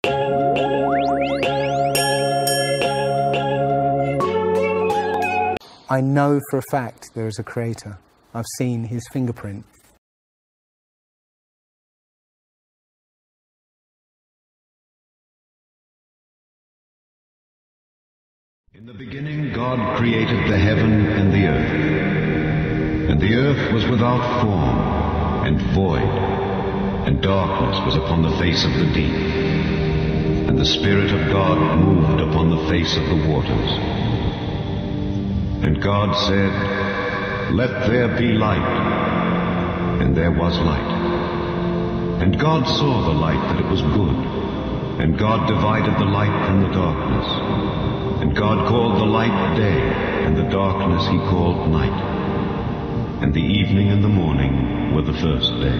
I know for a fact there is a creator. I've seen his fingerprint. In the beginning God created the heaven and the earth. And the earth was without form and void, and darkness was upon the face of the deep. And the Spirit of God moved upon the face of the waters. And God said, "Let there be light." And there was light. And God saw the light that it was good. And God divided the light from the darkness. And God called the light day, and the darkness he called night. And the evening and the morning were the first day.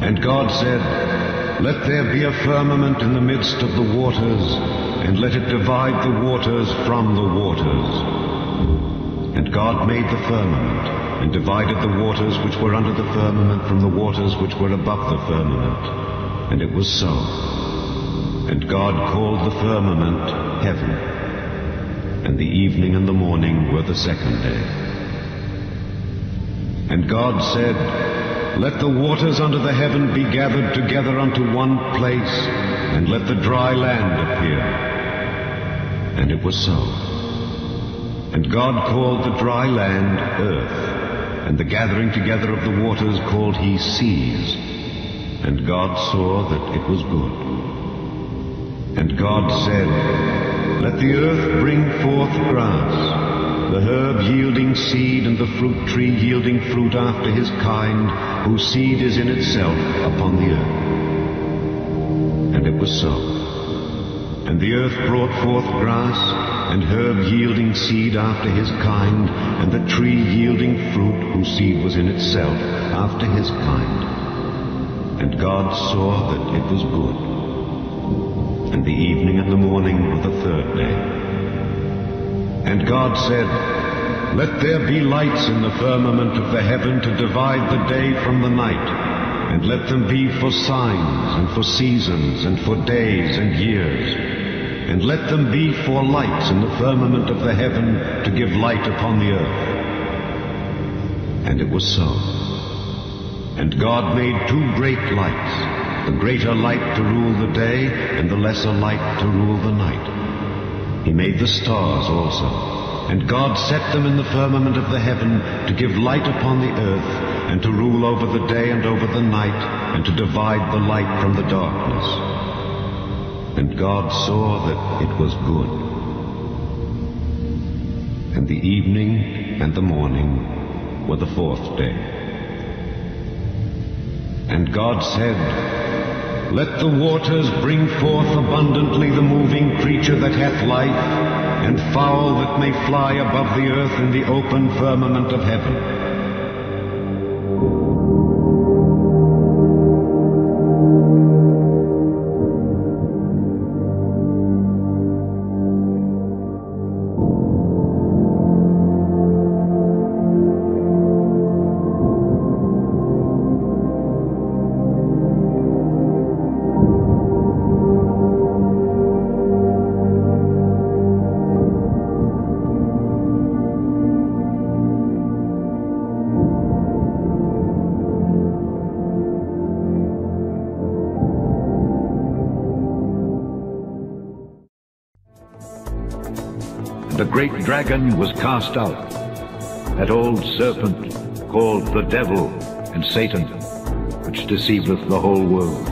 And God said, "Let there be a firmament in the midst of the waters, and let it divide the waters from the waters." And God made the firmament, and divided the waters which were under the firmament from the waters which were above the firmament. And it was so. And God called the firmament heaven. And the evening and the morning were the second day. And God said, "Let the waters under the heaven be gathered together unto one place, and let the dry land appear." And it was so. And God called the dry land earth, and the gathering together of the waters called he seas. And God saw that it was good. And God said, "Let the earth bring forth grass, the herb yielding seed, and the fruit tree yielding fruit after his kind, whose seed is in itself upon the earth." And it was so. And the earth brought forth grass, and herb yielding seed after his kind, and the tree yielding fruit, whose seed was in itself after his kind. And God saw that it was good. And the evening and the morning were the third day. And God said, "Let there be lights in the firmament of the heaven to divide the day from the night, and let them be for signs and for seasons and for days and years. And let them be for lights in the firmament of the heaven to give light upon the earth." And it was so. And God made two great lights, the greater light to rule the day, and the lesser light to rule the night. He made the stars also. And God set them in the firmament of the heaven to give light upon the earth, and to rule over the day and over the night, and to divide the light from the darkness. And God saw that it was good. And the evening and the morning were the fourth day. And God said, "Let the waters bring forth abundantly the moving creature that hath life, and fowl that may fly above the earth in the open firmament of heaven." The great dragon was cast out, that old serpent called the devil and Satan, which deceiveth the whole world.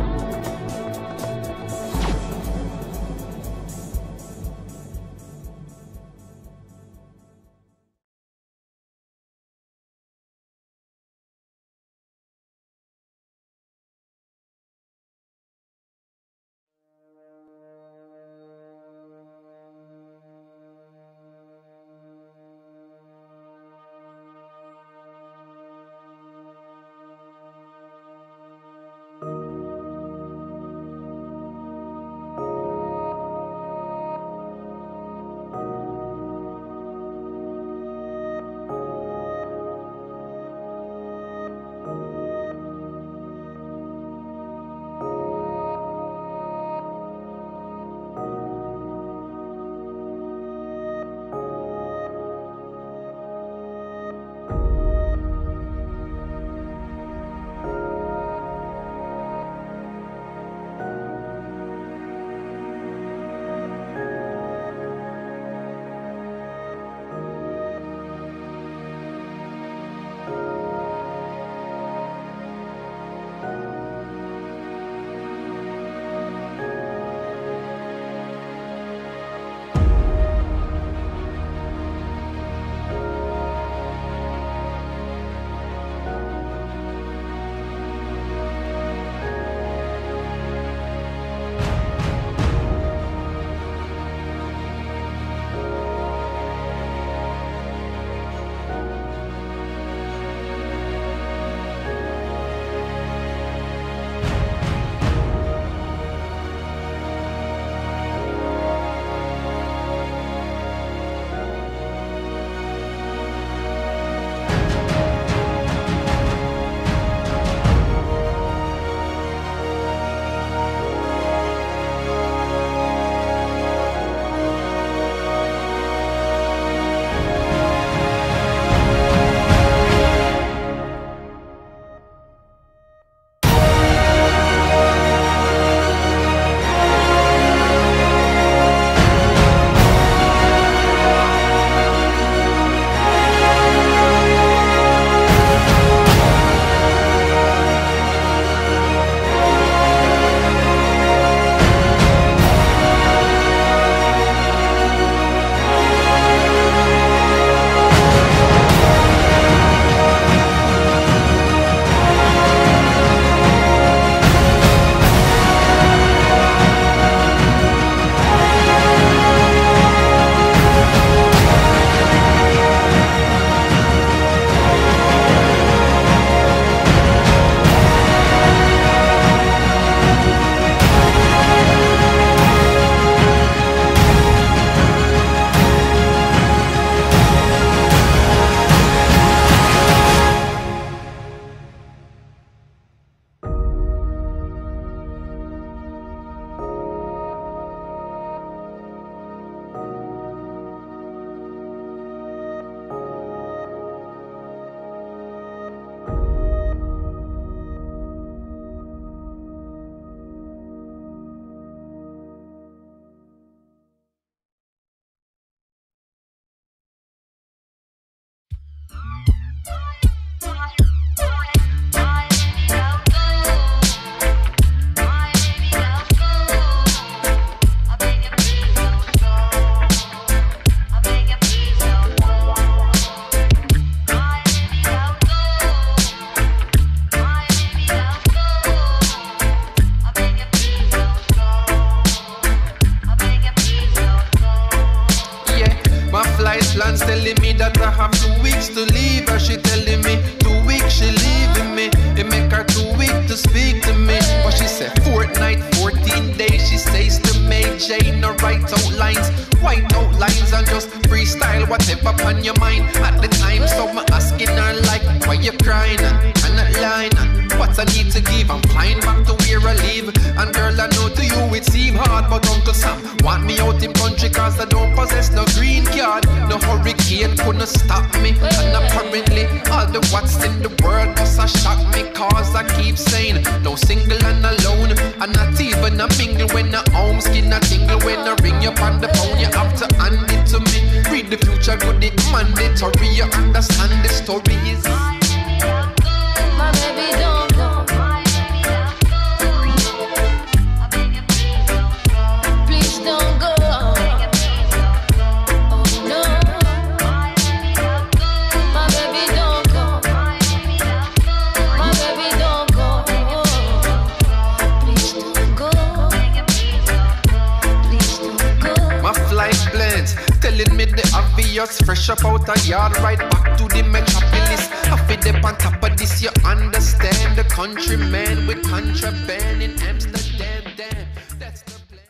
I have 2 weeks to leave her. She telling me 2 weeks she leaving me. It make her 2 weeks to speak to me. But she said fortnight, 14 days. She says to make Jane no write out lines. White out lines and just freestyle whatever on your mind at the time. So I'm asking her like, why you crying? And that line, what I need to give. I'm flying back to where I live. And girl, I know to you it seem hard, but Uncle Sam want me out in country cause I don't possess no green card. No hurricane couldn't stop me. And apparently all the what's in the world must have shocked me. Cause I keep saying no single and alone. And not even a mingle when the home skin a tingle. When I ring you on the phone you have to hand it to me. Read the future good, it mandatory. You understand the story is my baby don't go. Please don't go. Oh no. My baby don't go. My baby don't go. Please don't go. Please don't go. my flight plans telling me the obvious. Fresh up out a yard, right back to the metropolis. I fit up on top of this, you understand. The countryman with contraband in Amsterdam. Damn, that's the plan.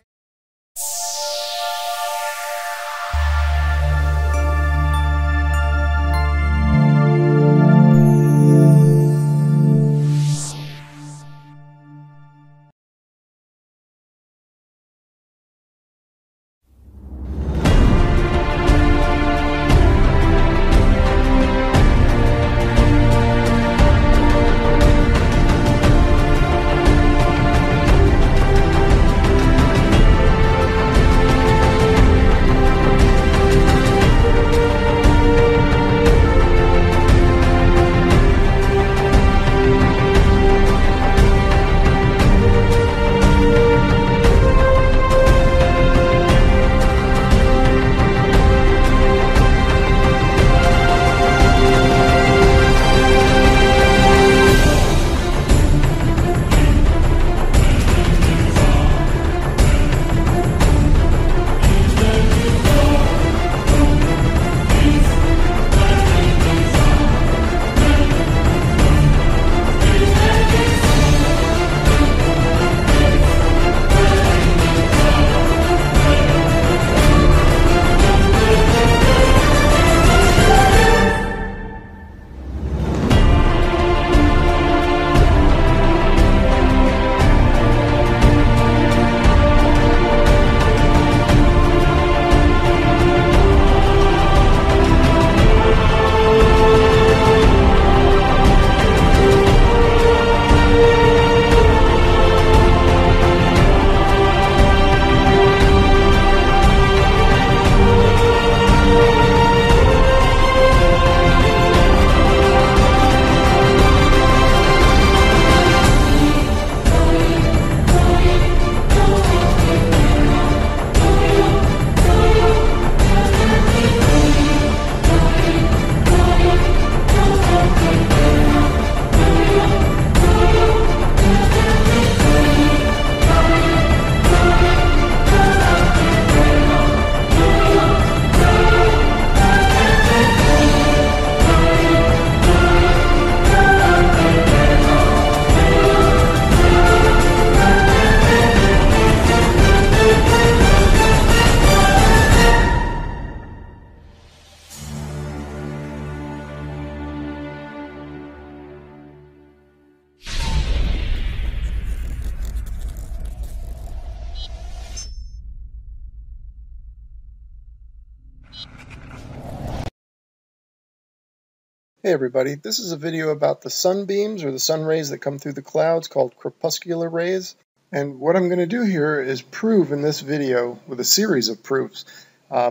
Hey everybody, this is a video about the sunbeams or the sun rays that come through the clouds called crepuscular rays. And what I'm going to do here is prove in this video with a series of proofs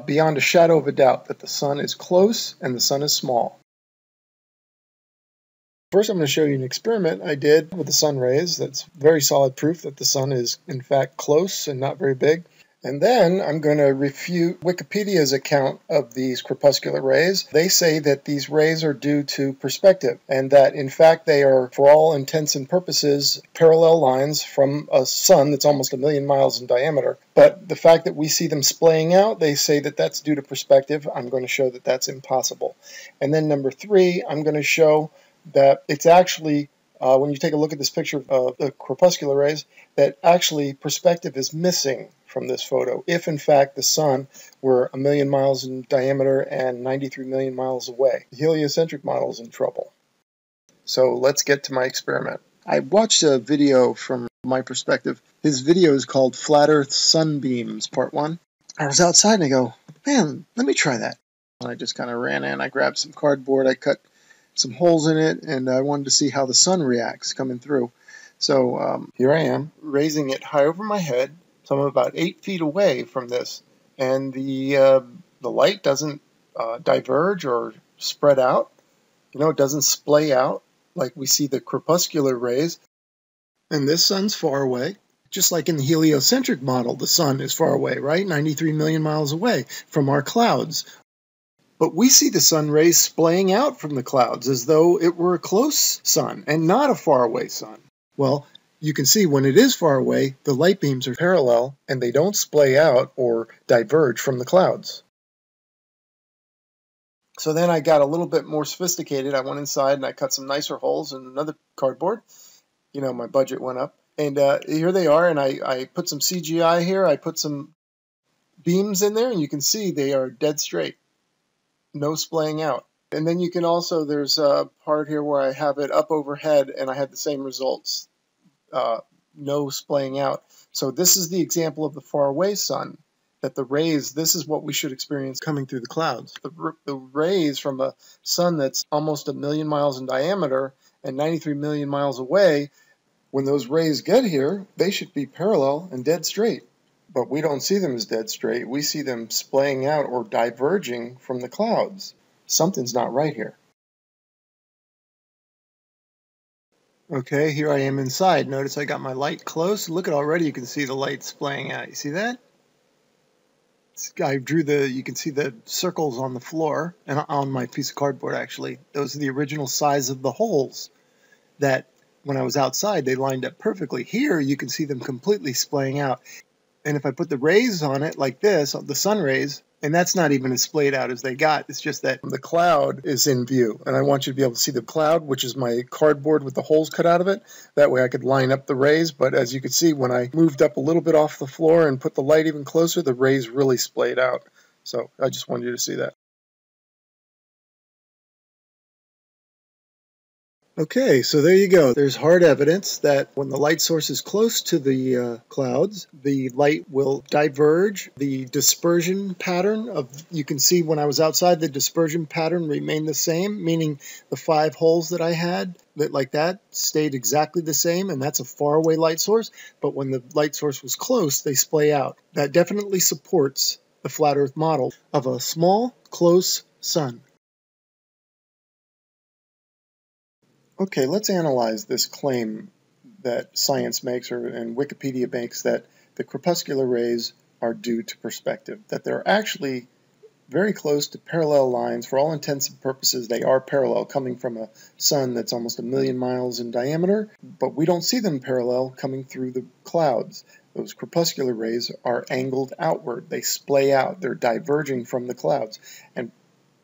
beyond a shadow of a doubt that the sun is close and the sun is small. First I'm going to show you an experiment I did with the sun rays that's very solid proof that the sun is in fact close and not very big. And then I'm going to refute Wikipedia's account of these crepuscular rays. They say that these rays are due to perspective, and that in fact they are, for all intents and purposes, parallel lines from a sun that's almost 1,000,000 miles in diameter. But the fact that we see them splaying out, they say that that's due to perspective. I'm going to show that that's impossible. And then number 3, I'm going to show that it's actually, when you take a look at this picture of the crepuscular rays, that actually perspective is missing from this photo, if in fact the sun were 1,000,000 miles in diameter and 93 million miles away. The heliocentric model is in trouble. So let's get to my experiment. I watched a video from my perspective. His video is called Flat Earth Sunbeams, Part 1. I was outside and I go, man, let me try that. And I just kind of ran in, I grabbed some cardboard, I cut some holes in it, and I wanted to see how the sun reacts coming through. So here I am, raising it high over my head. So I'm about 8 feet away from this, and the light doesn't diverge or spread out. You know, it doesn't splay out like we see the crepuscular rays. And this sun's far away. Just like in the heliocentric model, the sun is far away, right? 93 million miles away from our clouds. But we see the sun rays splaying out from the clouds as though it were a close sun and not a faraway sun. Well, you can see when it is far away, the light beams are parallel and they don't splay out or diverge from the clouds. So then I got a little bit more sophisticated. I went inside and I cut some nicer holes in another cardboard. You know, my budget went up. And here they are, and I put some CGI here. I put some beams in there, and you can see they are dead straight. No splaying out. And then you can also, there's a part here where I have it up overhead, and I had the same results. No splaying out. So this is the example of the faraway sun, that the rays, this is what we should experience coming through the clouds. The rays from a sun that's almost 1,000,000 miles in diameter and 93 million miles away, when those rays get here, they should be parallel and dead straight. But we don't see them as dead straight. We see them splaying out or diverging from the clouds. Something's not right here. Okay, here I am inside. Notice I got my light close. Look at already you can see the light splaying out. You see that? I drew you can see the circles on the floor and on my piece of cardboard actually. Those are the original size of the holes that when I was outside, they lined up perfectly. Here, you can see them completely splaying out. And if I put the rays on it like this, the sun rays, and that's not even as splayed out as they got. It's just that the cloud is in view. And I want you to be able to see the cloud, which is my cardboard with the holes cut out of it. That way I could line up the rays. But as you can see, when I moved up a little bit off the floor and put the light even closer, the rays really splayed out. So I just wanted you to see that. Okay, so there you go. There's hard evidence that when the light source is close to the clouds, the light will diverge. The dispersion pattern you can see when I was outside, the dispersion pattern remained the same, meaning the 5 holes that I had, like that, stayed exactly the same, and that's a faraway light source. But when the light source was close, they splay out. That definitely supports the flat Earth model of a small, close sun. Okay, let's analyze this claim that science makes and Wikipedia makes that the crepuscular rays are due to perspective, that they're actually very close to parallel lines. For all intents and purposes, they are parallel, coming from a sun that's almost 1,000,000 miles in diameter, but we don't see them parallel coming through the clouds. Those crepuscular rays are angled outward. They splay out. They're diverging from the clouds. And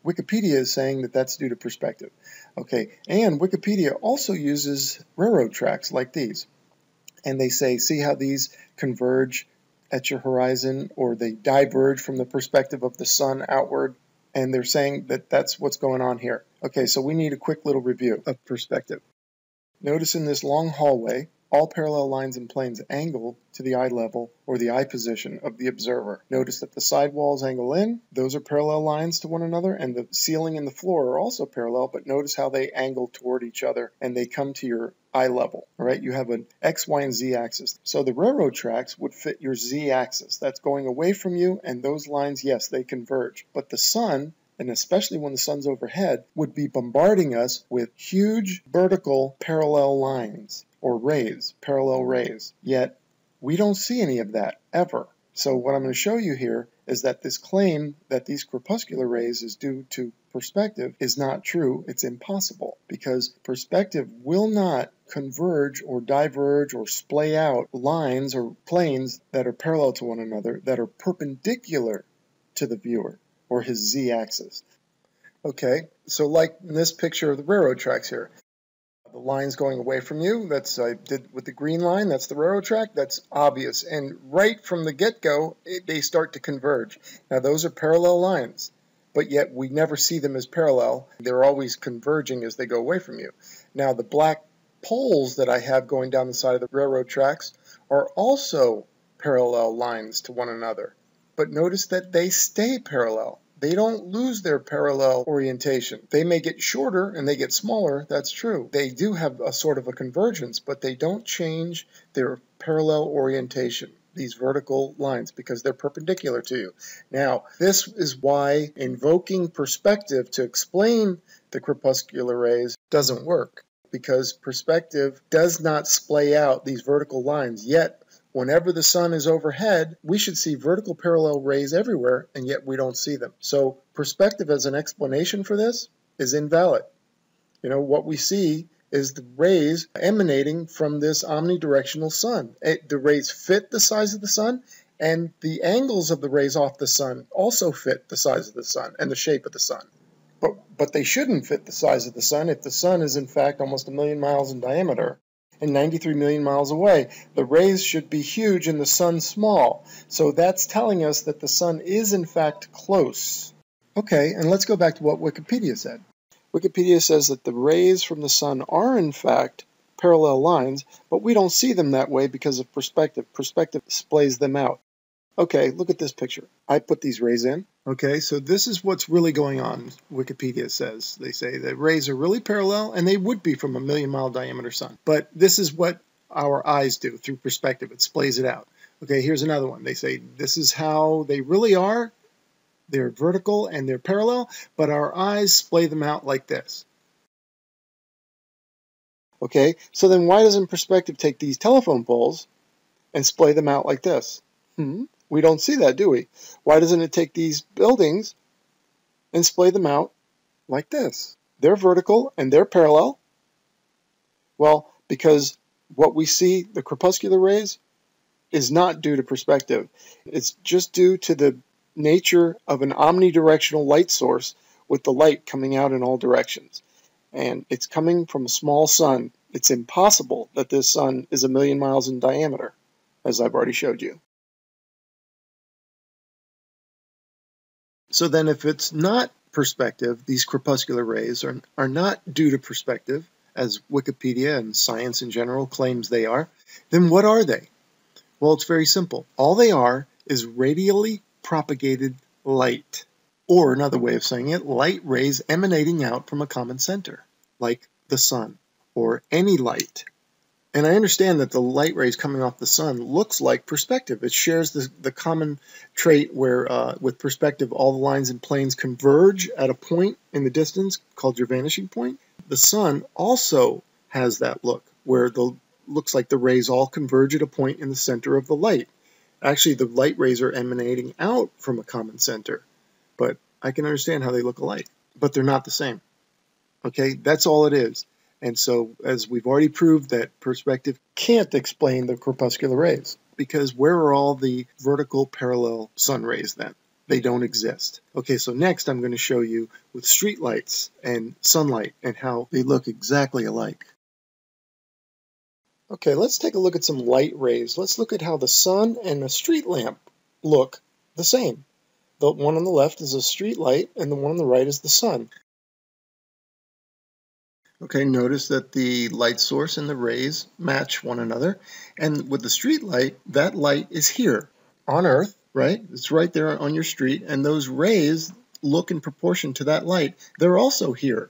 Wikipedia is saying that that's due to perspective. Okay, and Wikipedia also uses railroad tracks like these. And they say, see how these converge at your horizon, or they diverge from the perspective of the sun outward? And they're saying that that's what's going on here. Okay, so we need a quick little review of perspective. Notice in this long hallway, all parallel lines and planes angle to the eye level or the eye position of the observer. Notice that the side walls angle in, those are parallel lines to one another, and the ceiling and the floor are also parallel, but notice how they angle toward each other and they come to your eye level. All right, you have an X, Y, and Z axis. So the railroad tracks would fit your Z axis. That's going away from you, and those lines, yes, they converge. But the sun, and especially when the sun's overhead, would be bombarding us with huge vertical parallel lines, or rays, parallel rays. Yet, we don't see any of that, ever. So what I'm going to show you here is that this claim that these corpuscular rays is due to perspective is not true. It's impossible, because perspective will not converge or diverge or splay out lines or planes that are parallel to one another that are perpendicular to the viewer or his z-axis. Okay, so like in this picture of the railroad tracks here, the line's going away from you, that's I did with the green line, that's the railroad track, that's obvious. And right from the get-go, they start to converge. Now those are parallel lines, but yet we never see them as parallel. They're always converging as they go away from you. Now the black poles that I have going down the side of the railroad tracks are also parallel lines to one another. But notice that they stay parallel. They don't lose their parallel orientation. They may get shorter and they get smaller, that's true. They do have a sort of a convergence, but they don't change their parallel orientation, these vertical lines, because they're perpendicular to you. Now, this is why invoking perspective to explain the corpuscular rays doesn't work, because perspective does not splay out these vertical lines, yet whenever the sun is overhead, we should see vertical parallel rays everywhere, and yet we don't see them. So perspective as an explanation for this is invalid. You know, what we see is the rays emanating from this omnidirectional sun. The rays fit the size of the sun, and the angles of the rays off the sun also fit the size of the sun and the shape of the sun. But they shouldn't fit the size of the sun if the sun is in fact almost 1 million miles in diameter and 93 million miles away. The rays should be huge and the sun small. So that's telling us that the sun is in fact close. Okay, and let's go back to what Wikipedia said. Wikipedia says that the rays from the sun are in fact parallel lines, but we don't see them that way because of perspective. Perspective splays them out. Okay, look at this picture. I put these rays in. Okay, so this is what's really going on, Wikipedia says. They say the rays are really parallel, and they would be from a 1 million mile diameter sun. But this is what our eyes do through perspective. It splays it out. Okay, here's another one. They say this is how they really are. They're vertical and they're parallel, but our eyes splay them out like this. Okay, so then why doesn't perspective take these telephone poles and splay them out like this? We don't see that, do we? Why doesn't it take these buildings and splay them out like this? They're vertical and they're parallel. Well, because what we see, the corpuscular rays, is not due to perspective. It's just due to the nature of an omnidirectional light source with the light coming out in all directions. And it's coming from a small sun. It's impossible that this sun is 1 million miles in diameter, as I've already showed you. So then if it's not perspective, these corpuscular rays are not due to perspective, as Wikipedia and science in general claims they are, then what are they? Well, it's very simple. All they are is radially propagated light. Or another way of saying it, light rays emanating out from a common center, like the sun, or any light. And I understand that the light rays coming off the sun looks like perspective. It shares the common trait where with perspective all the lines and planes converge at a point in the distance called your vanishing point. The sun also has that look where looks like the rays all converge at a point in the center of the light. Actually, the light rays are emanating out from a common center, but I can understand how they look alike, but they're not the same. Okay, that's all it is. And so, as we've already proved, that perspective can't explain the corpuscular rays, because where are all the vertical parallel sun rays then? They don't exist. Okay, so next I'm going to show you with streetlights and sunlight and how they look exactly alike. Okay, let's take a look at some light rays. Let's look at how the sun and a street lamp look the same. The one on the left is a street light, and the one on the right is the sun. Okay, notice that the light source and the rays match one another. And with the street light, that light is here on Earth, right? It's right there on your street. And those rays look in proportion to that light. They're also here,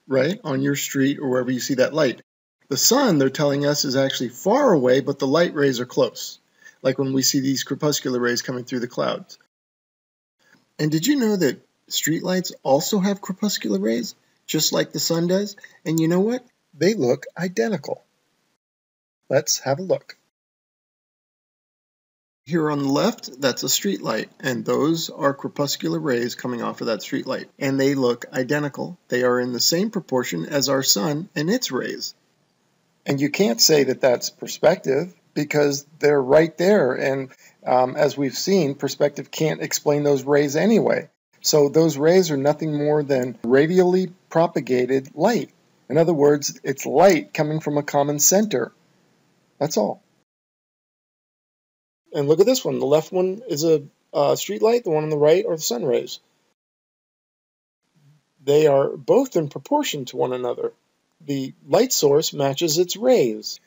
right? On your street or wherever you see that light. The sun, they're telling us, is actually far away, but the light rays are close. Like when we see these corpuscular rays coming through the clouds. And did you know that streetlights also have corpuscular rays? Just like the sun does, and you know what? They look identical. Let's have a look. Here on the left, that's a street light, and those are crepuscular rays coming off of that street light, and they look identical. They are in the same proportion as our sun and its rays. And you can't say that that's perspective because they're right there, and as we've seen, perspective can't explain those rays anyway. So those rays are nothing more than radially propagated light. In other words, it's light coming from a common center. That's all. And look at this one. The left one is a street light. The one on the right are the sun rays. They are both in proportion to one another. The light source matches its rays,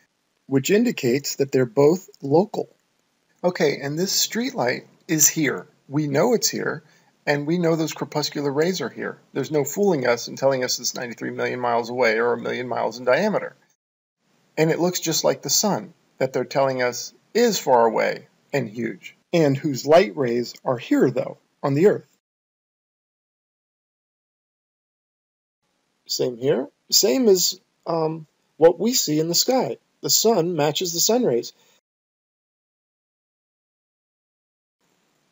which indicates that they're both local. Okay, and this street light is here. We know it's here, and we know those crepuscular rays are here. There's no fooling us and telling us it's 93 million miles away or a million miles in diameter. And it looks just like the sun that they're telling us is far away and huge, and whose light rays are here, though, on the Earth. Same here. Same as what we see in the sky. The sun matches the sun rays.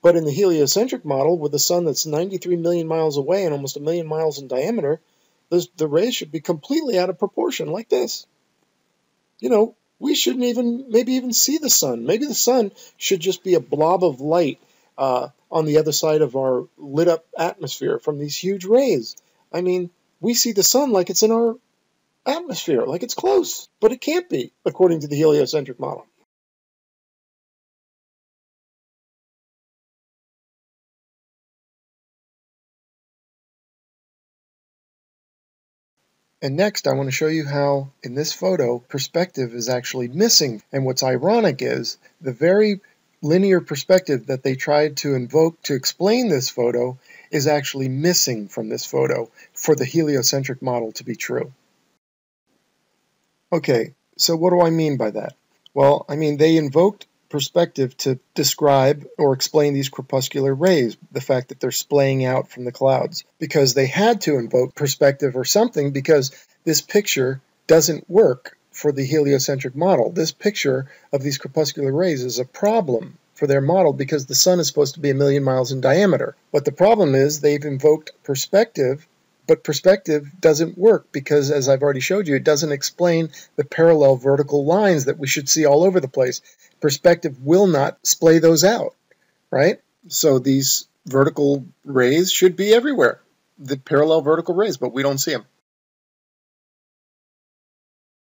But in the heliocentric model, with a sun that's 93 million miles away and almost a million miles in diameter, the rays should be completely out of proportion, like this. You know, we shouldn't even see the sun. Maybe the sun should just be a blob of light on the other side of our lit up atmosphere from these huge rays. I mean, we see the sun like it's in our atmosphere, like it's close, but it can't be, according to the heliocentric model. And next, I want to show you how, in this photo, perspective is actually missing. And what's ironic is the very linear perspective that they tried to invoke to explain this photo is actually missing from this photo for the heliocentric model to be true. Okay, so what do I mean by that? Well, I mean they invoked perspective to describe or explain these crepuscular rays, the fact that they're splaying out from the clouds, because they had to invoke perspective or something, because this picture doesn't work for the heliocentric model. This picture of these crepuscular rays is a problem for their model because the sun is supposed to be a million miles in diameter. But the problem is they've invoked perspective, but perspective doesn't work because, as I've already showed you, it doesn't explain the parallel vertical lines that we should see all over the place. Perspective will not splay those out, right? So these vertical rays should be everywhere, the parallel vertical rays, but we don't see them.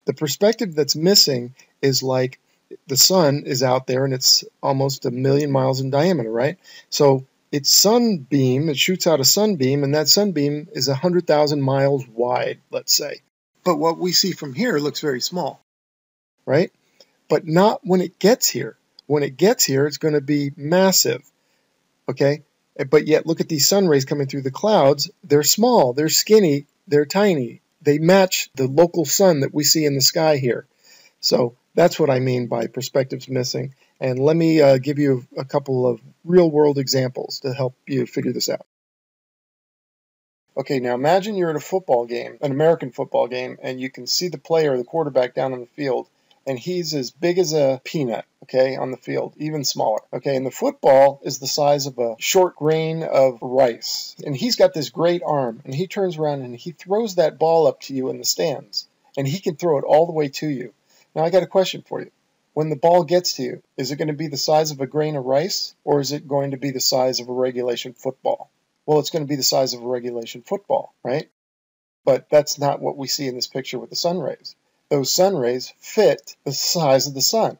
The perspective that's missing is like the sun is out there and it's almost a million miles in diameter, right? So its sunbeam, it shoots out a sunbeam, and that sunbeam is 100,000 miles wide, let's say. But what we see from here looks very small, right? But not when it gets here. When it gets here, it's going to be massive, okay? But yet, look at these sun rays coming through the clouds. They're small, they're skinny, they're tiny. They match the local sun that we see in the sky here. So that's what I mean by perspectives missing. And let me give you a couple of real-world examples to help you figure this out. Okay, now imagine you're at a football game, an American football game, and you can see the player, the quarterback, down on the field, and he's as big as a peanut, okay, on the field, even smaller. Okay, and the football is the size of a short grain of rice. And he's got this great arm, and he turns around and he throws that ball up to you in the stands, and he can throw it all the way to you. Now, I got a question for you. When the ball gets to you, is it going to be the size of a grain of rice, or is it going to be the size of a regulation football? Well, it's going to be the size of a regulation football, right? But that's not what we see in this picture with the sun rays. Those sun rays fit the size of the sun.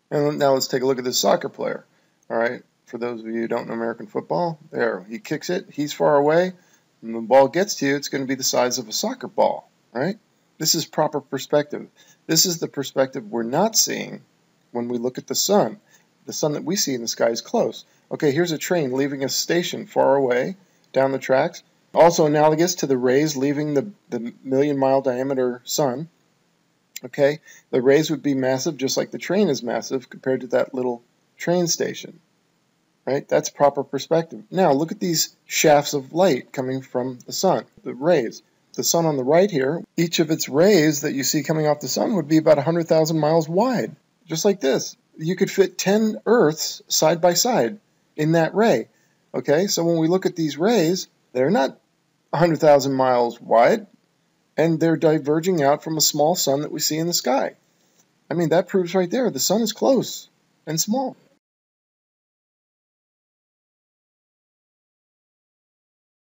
And now let's take a look at this soccer player. All right, for those of you who don't know American football, there, he kicks it, he's far away, and the ball gets to you, it's going to be the size of a soccer ball, right? This is proper perspective. This is the perspective we're not seeing when we look at the sun. The sun that we see in the sky is close. Okay, here's a train leaving a station far away down the tracks. Also analogous to the rays leaving the million-mile diameter sun. Okay, the rays would be massive just like the train is massive compared to that little train station. Right? That's proper perspective. Now look at these shafts of light coming from the sun, the rays. The sun on the right here, each of its rays that you see coming off the sun would be about 100,000 miles wide, just like this. You could fit 10 Earths side by side in that ray. Okay, so when we look at these rays, they're not 100,000 miles wide, and they're diverging out from a small sun that we see in the sky. I mean, that proves right there the sun is close and small.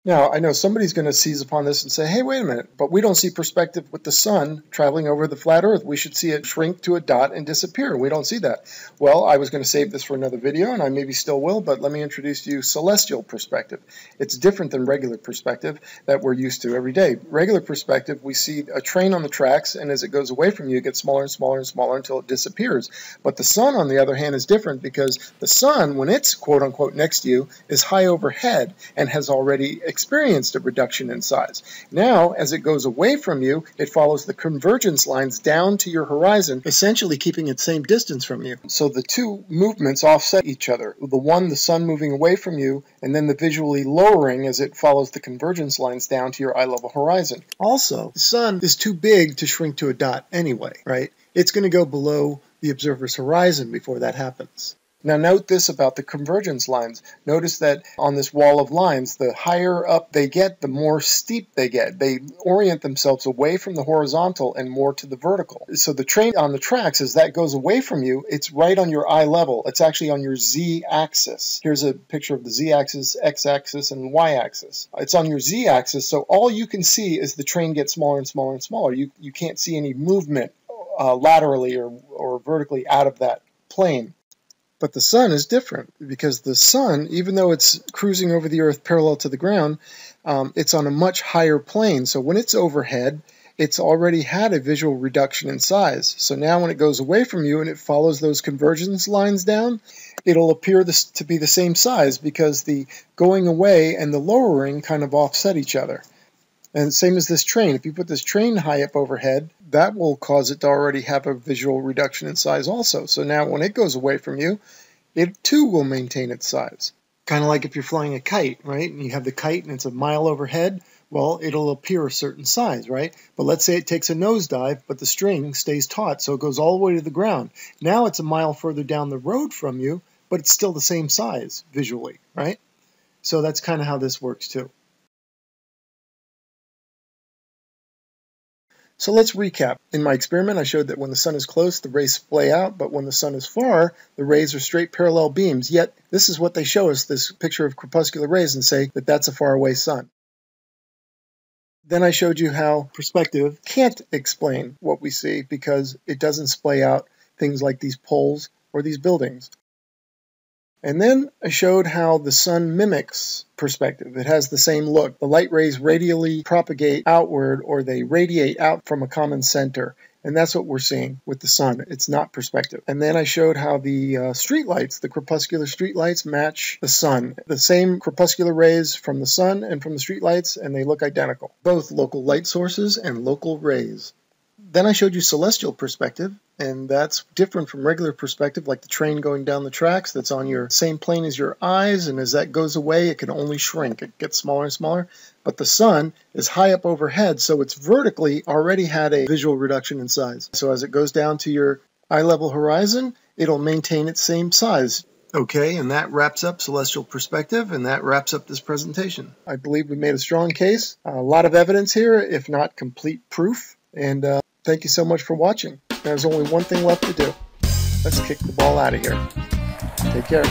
Now, I know somebody's going to seize upon this and say, hey, wait a minute, but we don't see perspective with the sun traveling over the flat Earth. We should see it shrink to a dot and disappear. We don't see that. Well, I was going to save this for another video, and I maybe still will, but let me introduce to you celestial perspective. It's different than regular perspective that we're used to every day. Regular perspective, we see a train on the tracks, and as it goes away from you, it gets smaller and smaller and smaller until it disappears. But the sun, on the other hand, is different because the sun, when it's quote-unquote next to you, is high overhead and has already experienced a reduction in size. Now, as it goes away from you, it follows the convergence lines down to your horizon, essentially keeping it same distance from you. So the two movements offset each other. The one, the sun moving away from you, and then the visually lowering as it follows the convergence lines down to your eye level horizon. Also, the sun is too big to shrink to a dot anyway, right? It's going to go below the observer's horizon before that happens. Now note this about the convergence lines. Notice that on this wall of lines, the higher up they get, the more steep they get. They orient themselves away from the horizontal and more to the vertical. So the train on the tracks, as that goes away from you, it's right on your eye level. It's actually on your z-axis. Here's a picture of the z-axis, x-axis, and y-axis. It's on your z-axis, so all you can see is the train get smaller and smaller and smaller. You can't see any movement laterally or vertically out of that plane. But the sun is different because the sun, even though it's cruising over the Earth parallel to the ground, it's on a much higher plane. So when it's overhead, it's already had a visual reduction in size. So now when it goes away from you and it follows those convergence lines down, it'll appear to be the same size because the going away and the lowering kind of offset each other. And same as this train. If you put this train high up overhead, that will cause it to already have a visual reduction in size also. So now when it goes away from you, it too will maintain its size. Kind of like if you're flying a kite, right? And you have the kite and it's a mile overhead, well, it'll appear a certain size, right? But let's say it takes a nosedive, but the string stays taut, so it goes all the way to the ground. Now it's a mile further down the road from you, but it's still the same size visually, right? So that's kind of how this works too. So let's recap. In my experiment, I showed that when the sun is close, the rays splay out, but when the sun is far, the rays are straight parallel beams. Yet, this is what they show us, this picture of crepuscular rays, and say that that's a faraway sun. Then I showed you how perspective can't explain what we see because it doesn't splay out things like these poles or these buildings. And then I showed how the sun mimics perspective. It has the same look. The light rays radially propagate outward, or they radiate out from a common center. And that's what we're seeing with the sun. It's not perspective. And then I showed how the street lights, the crepuscular street lights, match the sun. The same crepuscular rays from the sun and from the street lights, and they look identical. Both local light sources and local rays. Then I showed you celestial perspective, and that's different from regular perspective, like the train going down the tracks that's on your same plane as your eyes, and as that goes away, it can only shrink. It gets smaller and smaller. But the sun is high up overhead, so it's vertically already had a visual reduction in size. So as it goes down to your eye level horizon, it'll maintain its same size. Okay, and that wraps up celestial perspective, and that wraps up this presentation. I believe we made a strong case. A lot of evidence here, if not complete proof. And thank you so much for watching. There's only one thing left to do. Let's kick the ball out of here. Take care.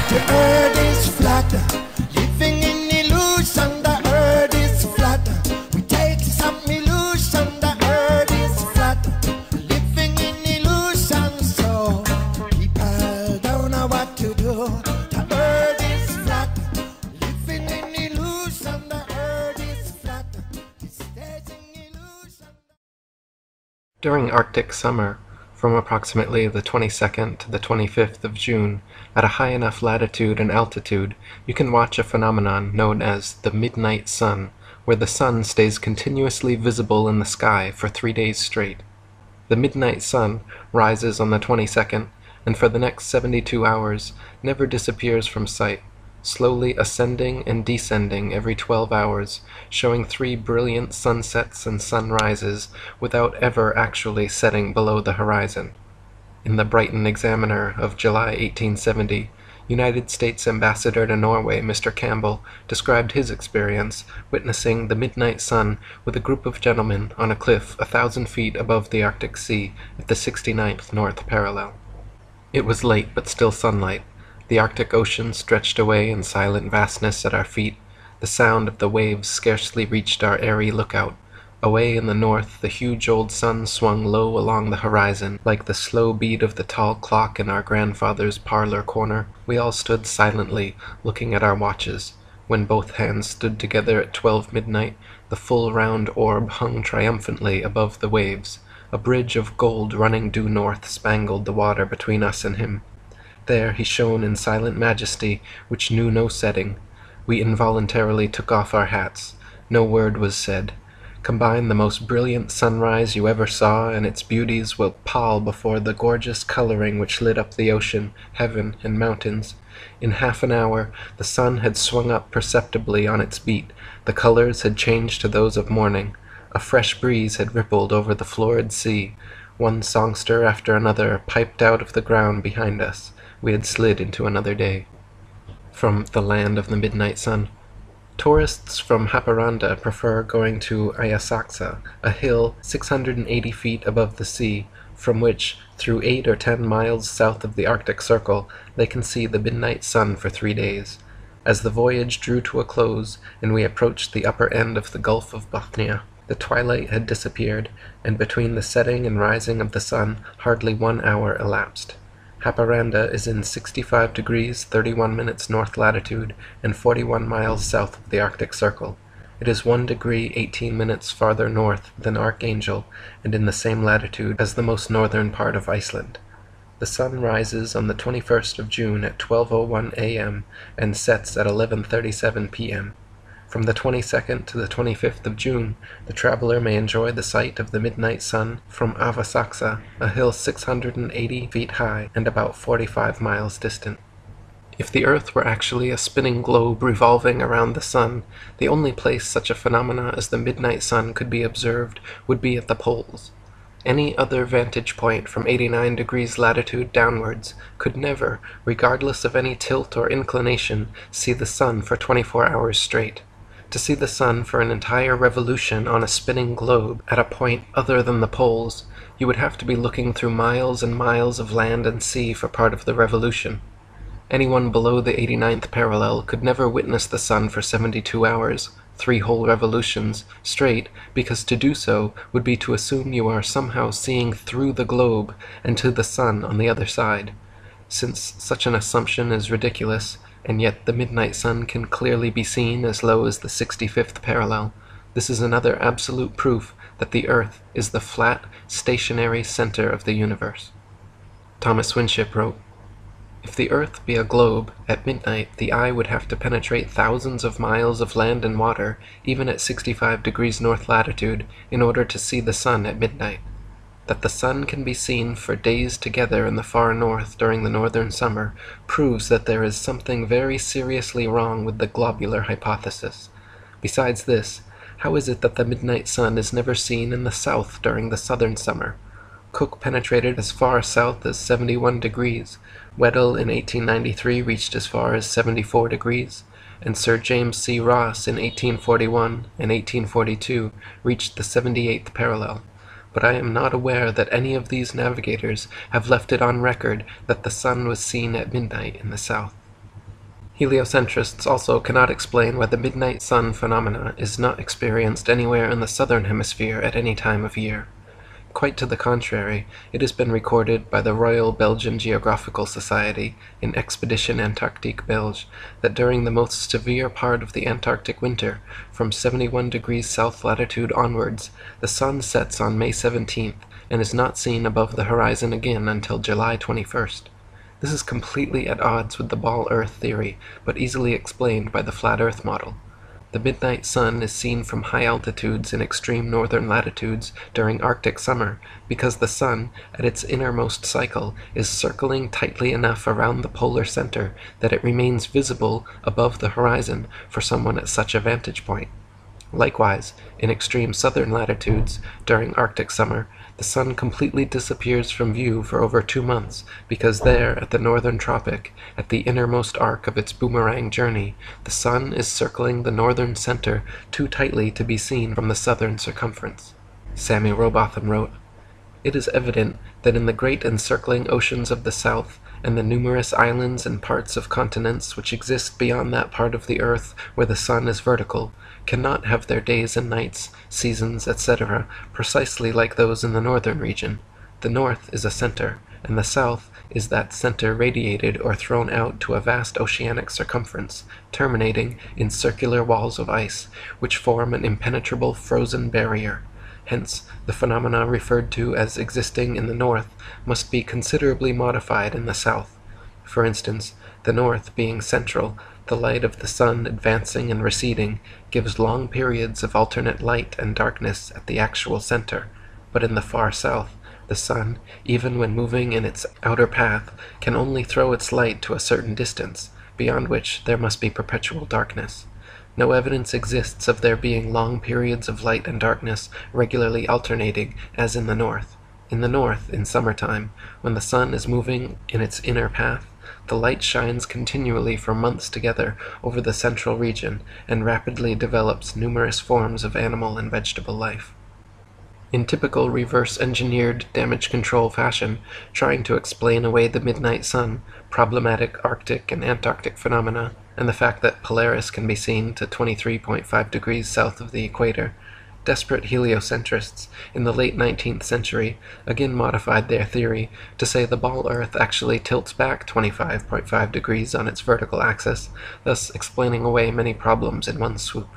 The earth is flat, living in illusion. The earth is flat. We take some illusion. The earth is flat, living in illusion. So people don't know what to do. The earth is flat, living in illusion. The earth is flat, it stays in illusion. During Arctic summer, from approximately the 22nd to the 25th of June, at a high enough latitude and altitude, you can watch a phenomenon known as the midnight sun, where the sun stays continuously visible in the sky for 3 days straight. The midnight sun rises on the 22nd, and for the next 72 hours never disappears from sight, slowly ascending and descending every 12 hours, showing 3 brilliant sunsets and sunrises without ever actually setting below the horizon. In the Brighton Examiner of July 1870, United States Ambassador to Norway Mr. Campbell described his experience witnessing the midnight sun with a group of gentlemen on a cliff 1,000 feet above the Arctic Sea at the 69th north parallel. It was late but still sunlight. The Arctic Ocean stretched away in silent vastness at our feet. The sound of the waves scarcely reached our airy lookout. Away in the north, the huge old sun swung low along the horizon, like the slow beat of the tall clock in our grandfather's parlor corner. We all stood silently, looking at our watches. When both hands stood together at 12 midnight, the full round orb hung triumphantly above the waves. A bridge of gold running due north spangled the water between us and him. There he shone in silent majesty, which knew no setting. We involuntarily took off our hats. No word was said. Combine the most brilliant sunrise you ever saw, and its beauties will pall before the gorgeous coloring which lit up the ocean, heaven, and mountains. In half an hour the sun had swung up perceptibly on its beat. The colors had changed to those of morning. A fresh breeze had rippled over the florid sea. One songster after another piped out of the ground behind us. We had slid into another day. From the land of the midnight sun. Tourists from Haparanda prefer going to Ayasaksa, a hill 680 feet above the sea, from which, through 8 or 10 miles south of the Arctic Circle, they can see the midnight sun for 3 days. As the voyage drew to a close, and we approached the upper end of the Gulf of Bothnia, the twilight had disappeared, and between the setting and rising of the sun hardly 1 hour elapsed. Haparanda is in 65 degrees 31 minutes north latitude and 41 miles south of the Arctic Circle. It is 1 degree 18 minutes farther north than Archangel and in the same latitude as the most northern part of Iceland. The sun rises on the 21st of June at 12:01 a.m. and sets at 11:37 p.m. From the 22nd to the 25th of June, the traveler may enjoy the sight of the midnight sun from Avasaksa, a hill 680 feet high and about 45 miles distant. If the Earth were actually a spinning globe revolving around the sun, the only place such a phenomena as the midnight sun could be observed would be at the poles. Any other vantage point from 89 degrees latitude downwards could never, regardless of any tilt or inclination, see the sun for 24 hours straight. To see the sun for an entire revolution on a spinning globe at a point other than the poles, you would have to be looking through miles and miles of land and sea for part of the revolution. Anyone below the 89th parallel could never witness the sun for 72 hours, 3 whole revolutions, straight, because to do so would be to assume you are somehow seeing through the globe and to the sun on the other side. Since such an assumption is ridiculous, and yet the midnight sun can clearly be seen as low as the 65th parallel, this is another absolute proof that the Earth is the flat, stationary center of the universe. Thomas Winship wrote, "If the Earth be a globe, at midnight the eye would have to penetrate thousands of miles of land and water, even at 65 degrees north latitude, in order to see the sun at midnight. That the sun can be seen for days together in the far north during the northern summer proves that there is something very seriously wrong with the globular hypothesis. Besides this, how is it that the midnight sun is never seen in the south during the southern summer? Cook penetrated as far south as 71 degrees, Weddell in 1893 reached as far as 74 degrees, and Sir James C. Ross in 1841 and 1842 reached the 78th parallel. But I am not aware that any of these navigators have left it on record that the sun was seen at midnight in the south." Heliocentrists also cannot explain why the midnight sun phenomena is not experienced anywhere in the southern hemisphere at any time of year. Quite to the contrary, it has been recorded by the Royal Belgian Geographical Society in Expedition Antarctique Belge that during the most severe part of the Antarctic winter, from 71 degrees south latitude onwards, the sun sets on May 17th and is not seen above the horizon again until July 21st. This is completely at odds with the ball Earth theory, but easily explained by the flat Earth model. The midnight sun is seen from high altitudes in extreme northern latitudes during Arctic summer because the sun, at its innermost cycle, is circling tightly enough around the polar center that it remains visible above the horizon for someone at such a vantage point. Likewise, in extreme southern latitudes, during Arctic summer, the sun completely disappears from view for over 2 months, because there, at the northern tropic, at the innermost arc of its boomerang journey, the sun is circling the northern center too tightly to be seen from the southern circumference. Sammy Robotham wrote, "It is evident that in the great encircling oceans of the south, and the numerous islands and parts of continents which exist beyond that part of the earth where the sun is vertical, cannot have their days and nights, seasons, etc., precisely like those in the northern region. The north is a center, and the south is that center radiated or thrown out to a vast oceanic circumference, terminating in circular walls of ice, which form an impenetrable frozen barrier. Hence, the phenomena referred to as existing in the north must be considerably modified in the south. For instance, the north being central, the light of the sun advancing and receding gives long periods of alternate light and darkness at the actual center, but in the far south, the sun, even when moving in its outer path, can only throw its light to a certain distance, beyond which there must be perpetual darkness. No evidence exists of there being long periods of light and darkness regularly alternating as in the north. In the north, in summertime, when the sun is moving in its inner path, the light shines continually for months together over the central region and rapidly develops numerous forms of animal and vegetable life." In typical reverse-engineered damage control fashion, trying to explain away the midnight sun, problematic Arctic and Antarctic phenomena, and the fact that Polaris can be seen to 23.5 degrees south of the equator, desperate heliocentrists in the late 19th century again modified their theory to say the ball Earth actually tilts back 25.5 degrees on its vertical axis, thus explaining away many problems in one swoop.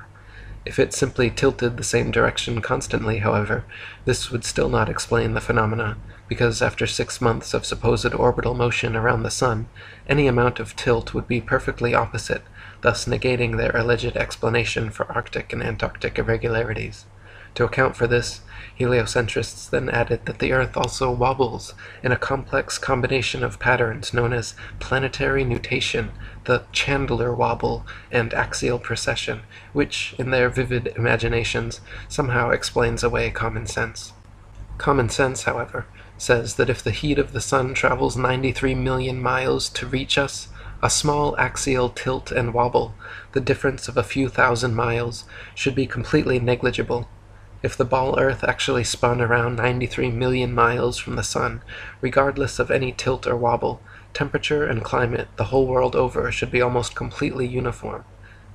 If it simply tilted the same direction constantly, however, this would still not explain the phenomena, because after 6 months of supposed orbital motion around the sun, any amount of tilt would be perfectly opposite, thus negating their alleged explanation for Arctic and Antarctic irregularities. To account for this, heliocentrists then added that the Earth also wobbles in a complex combination of patterns known as planetary nutation, the Chandler wobble, and axial precession, which, in their vivid imaginations, somehow explains away common sense. Common sense, however, says that if the heat of the sun travels 93 million miles to reach us, a small axial tilt and wobble, the difference of a few thousand miles, should be completely negligible. If the ball Earth actually spun around 93 million miles from the sun, regardless of any tilt or wobble, temperature and climate the whole world over should be almost completely uniform.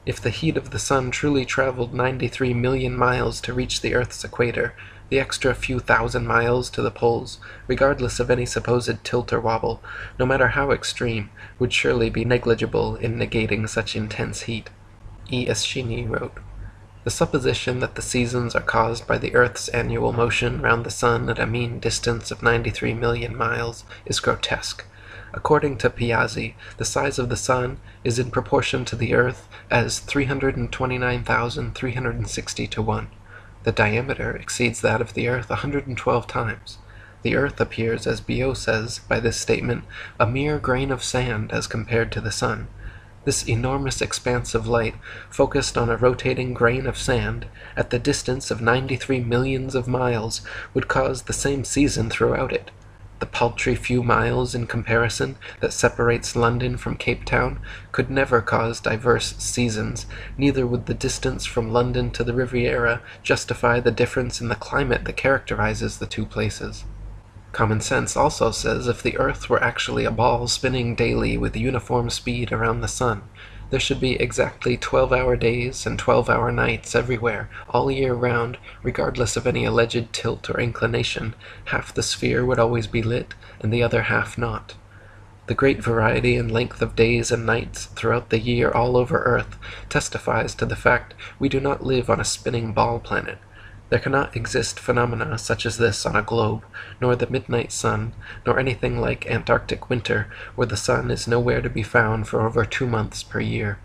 If the heat of the sun truly traveled 93 million miles to reach the Earth's equator, the extra few thousand miles to the poles, regardless of any supposed tilt or wobble, no matter how extreme, would surely be negligible in negating such intense heat. E. Eschini wrote, "The supposition that the seasons are caused by the Earth's annual motion round the sun at a mean distance of 93 million miles is grotesque. According to Piazzi, the size of the sun is in proportion to the Earth as 329,360 to 1. The diameter exceeds that of the Earth 112 times. The Earth appears, as Biot says by this statement, a mere grain of sand as compared to the sun. This enormous expanse of light, focused on a rotating grain of sand, at the distance of 93 millions of miles, would cause the same season throughout it. The paltry few miles in comparison that separates London from Cape Town could never cause diverse seasons, neither would the distance from London to the Riviera justify the difference in the climate that characterizes the two places. Common sense also says if the Earth were actually a ball spinning daily with uniform speed around the sun, there should be exactly 12-hour days and 12-hour nights everywhere, all year round, regardless of any alleged tilt or inclination. Half the sphere would always be lit, and the other half not. The great variety and length of days and nights throughout the year all over Earth testifies to the fact we do not live on a spinning ball planet. There cannot exist phenomena such as this on a globe, nor the midnight sun, nor anything like Antarctic winter, where the sun is nowhere to be found for over 2 months per year.